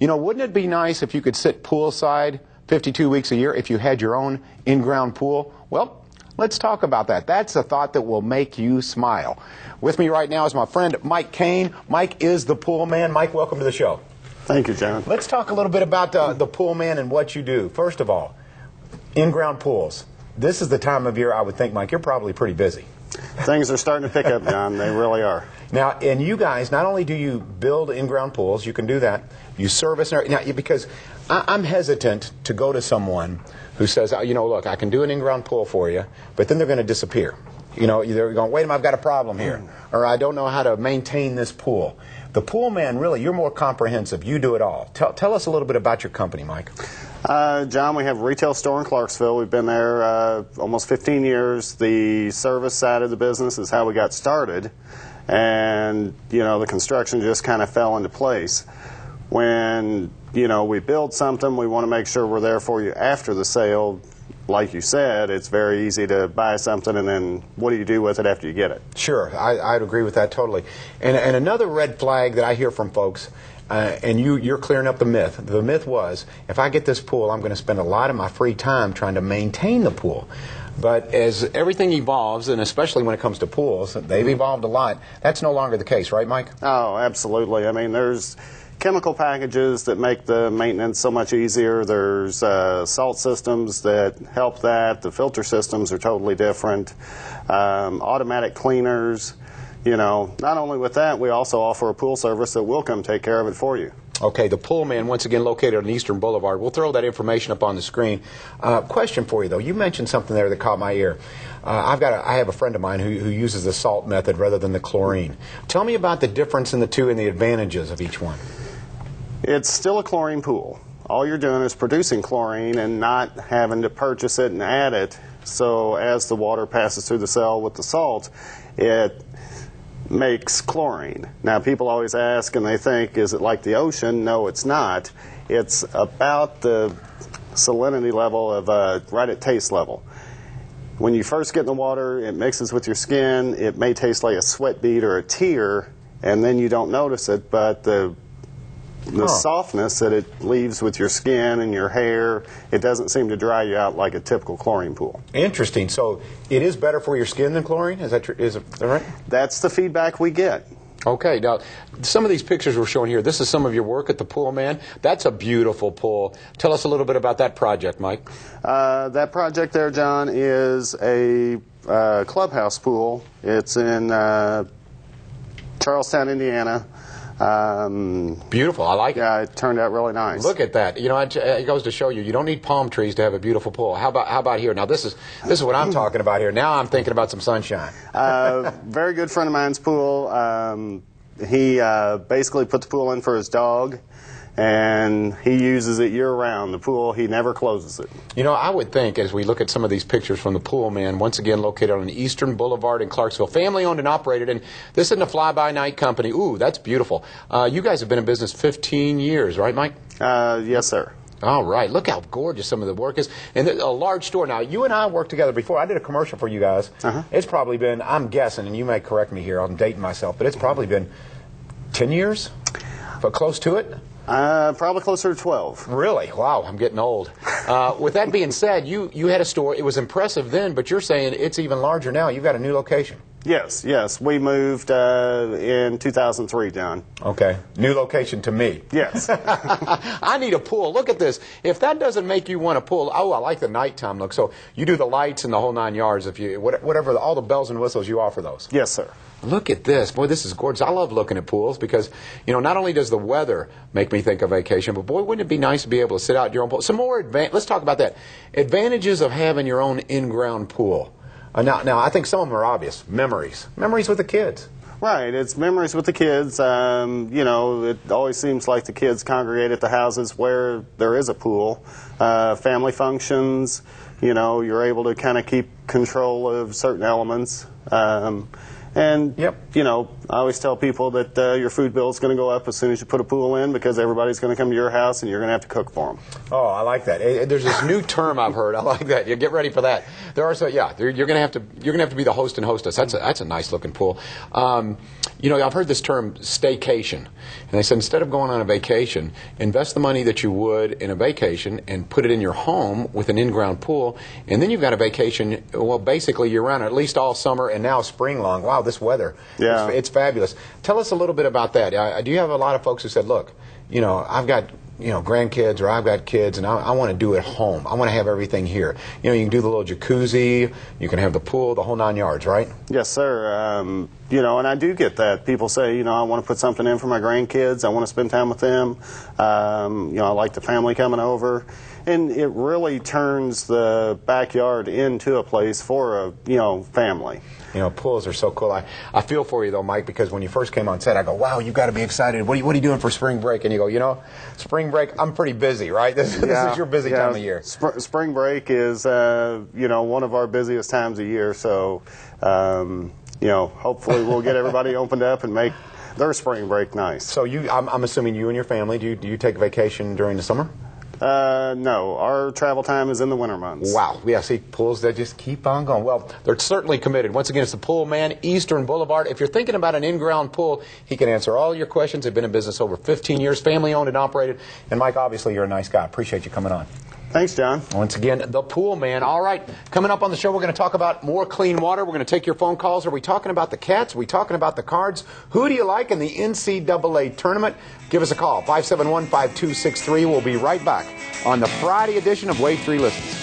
You know, wouldn't it be nice if you could sit poolside 52 weeks a year if you had your own in-ground pool? Well, let's talk about that. That's a thought that will make you smile. With me right now is my friend Mike Kane. Mike is the pool man. Mike, welcome to the show. Thank you, John. Let's talk a little bit about the pool man and what you do. First of all, in-ground pools. This is the time of year I would think, Mike, you're probably pretty busy. Things are starting to pick up, John. They really are. Now, and you guys, not only do you build in-ground pools, you can do that, you service, now, because I'm hesitant to go to someone who says, you know, look, I can do an in-ground pool for you, but then they're going to disappear. You know, they're going, wait a minute, I've got a problem here, or I don't know how to maintain this pool. The pool man, really, you're more comprehensive. You do it all. Tell us a little bit about your company, Mike. John, we have a retail store in Clarksville. We've been there almost 15 years. The service side of the business is how we got started. And, you know, the construction just kind of fell into place. When, you know, we build something, we want to make sure we're there for you after the sale. Like you said, it's very easy to buy something, and then what do you do with it after you get it? Sure, I'd agree with that totally. And another red flag that I hear from folks, and you're clearing up the myth. The myth was, if I get this pool, I'm going to spend a lot of my free time trying to maintain the pool. But as everything evolves, and especially when it comes to pools, they've evolved a lot. That's no longer the case, right, Mike? Oh, absolutely. I mean, there's chemical packages that make the maintenance so much easier. There's salt systems that help that. The filter systems are totally different. Automatic cleaners. You know, not only with that, we also offer a pool service that will come take care of it for you. Okay, the Pool Man, once again located on Eastern Boulevard. We'll throw that information up on the screen. Question for you, though. You mentioned something there that caught my ear. I have a friend of mine who uses the salt method rather than the chlorine. Tell me about the difference in the two and the advantages of each one. It's still a chlorine pool. All you're doing is producing chlorine and not having to purchase it and add it. So as the water passes through the cell with the salt, it makes chlorine. Now, people always ask and they think, is it like the ocean? No, it's not. It's about the salinity level of right at taste level. When you first get in the water, it mixes with your skin. It may taste like a sweat bead or a tear, and then you don't notice it, but the softness that it leaves with your skin and your hair, it doesn't seem to dry you out like a typical chlorine pool. Interesting. So it is better for your skin than chlorine? Is that right? That's the feedback we get. Okay. Now, some of these pictures we're showing here, this is some of your work at the Pool Man. That's a beautiful pool. Tell us a little bit about that project, Mike. That project there, John, is a clubhouse pool. It's in Charlestown, Indiana. Beautiful. I like it. Yeah, it turned out really nice. Look at that. You know, it goes to show you don't need palm trees to have a beautiful pool. How about here? Now, this is what I'm talking about here. Now I'm thinking about some sunshine. Very good friend of mine's pool. He basically put the pool in for his dog, and he uses it year-round. The pool, he never closes it. You know, I would think, as we look at some of these pictures from the Pool Man, once again located on Eastern Boulevard in Clarksville, family-owned and operated, and this isn't a fly-by-night company. Ooh, that's beautiful. You guys have been in business 15 years, right, Mike? Yes, sir. All right. Look how gorgeous some of the work is. And a large store. Now, you and I worked together before. I did a commercial for you guys. It's probably been, I'm guessing, and you may correct me here, I'm dating myself, but it's probably been 10 years? But close to it? Probably closer to 12. Really? Wow, I'm getting old. With that being said, you had a store. It was impressive then, but you're saying it's even larger now. You've got a new location. Yes. We moved in 2003, John. Okay. New location to me. Yes. I need a pool. Look at this. If that doesn't make you want a pool, oh, I like the nighttime look. So you do the lights and the whole 9 yards. If you whatever, all the bells and whistles, you offer those. Yes, sir. Look at this. Boy, this is gorgeous. I love looking at pools because, you know, not only does the weather make me think of vacation, but boy, wouldn't it be nice to be able to sit out in your own pool. Some more, let's talk about that. Advantages of having your own in-ground pool. Now, I think some of them are obvious. Memories with the kids. Right, it's memories with the kids. You know, it always seems like the kids congregate at the houses where there is a pool. Family functions, you know, you're able to kind of keep control of certain elements. And, Yep. you know, I always tell people that your food bill is going to go up as soon as you put a pool in, because everybody's going to come to your house and you're going to have to cook for them. Oh, I like that. There's this new term I've heard. I like that. You get ready for that. There are you're going to have to be the host and hostess. That's a nice looking pool. You know, I've heard this term staycation, and they said instead of going on a vacation, invest the money that you would in a vacation and put it in your home with an in-ground pool, and then you've got a vacation. Well, basically year round, at least all summer and now spring long. Wow, this weather. Yeah. It's fabulous. Tell us a little bit about that. Do you have a lot of folks who said, look, you know, I've got, you know, grandkids or I've got kids and I want to do it at home. I want to have everything here. You know, you can do the little jacuzzi, you can have the pool, the whole 9 yards, right? Yes, sir. You know, and I do get that. People say, you know, I want to put something in for my grandkids. I want to spend time with them. You know, I like the family coming over. And it really turns the backyard into a place for a, you know, family. You know, pools are so cool. I feel for you, though, Mike, because when you first came on set, I go, wow, you've got to be excited. What are you doing for spring break? And you go, you know, spring break, I'm pretty busy, right? This is your busy time of year. Spring break is, you know, one of our busiest times of year. So, you know, hopefully we'll get everybody opened up and make their spring break nice. So I'm assuming you and your family, do you take vacation during the summer? No, our travel time is in the winter months. Wow. Yeah, see, pools that just keep on going. Well, they're certainly committed. Once again, it's the Pool Man, Eastern Boulevard. If you're thinking about an in-ground pool, he can answer all your questions. They've been in business over 15 years, family-owned and operated. And, Mike, obviously, you're a nice guy. Appreciate you coming on. Thanks, John. Once again, the Pool Man. All right, coming up on the show, we're going to talk about more clean water. We're going to take your phone calls. Are we talking about the Cats? Are we talking about the Cards? Who do you like in the NCAA tournament? Give us a call, 571-5263. We'll be right back on the Friday edition of Wave 3 Listens.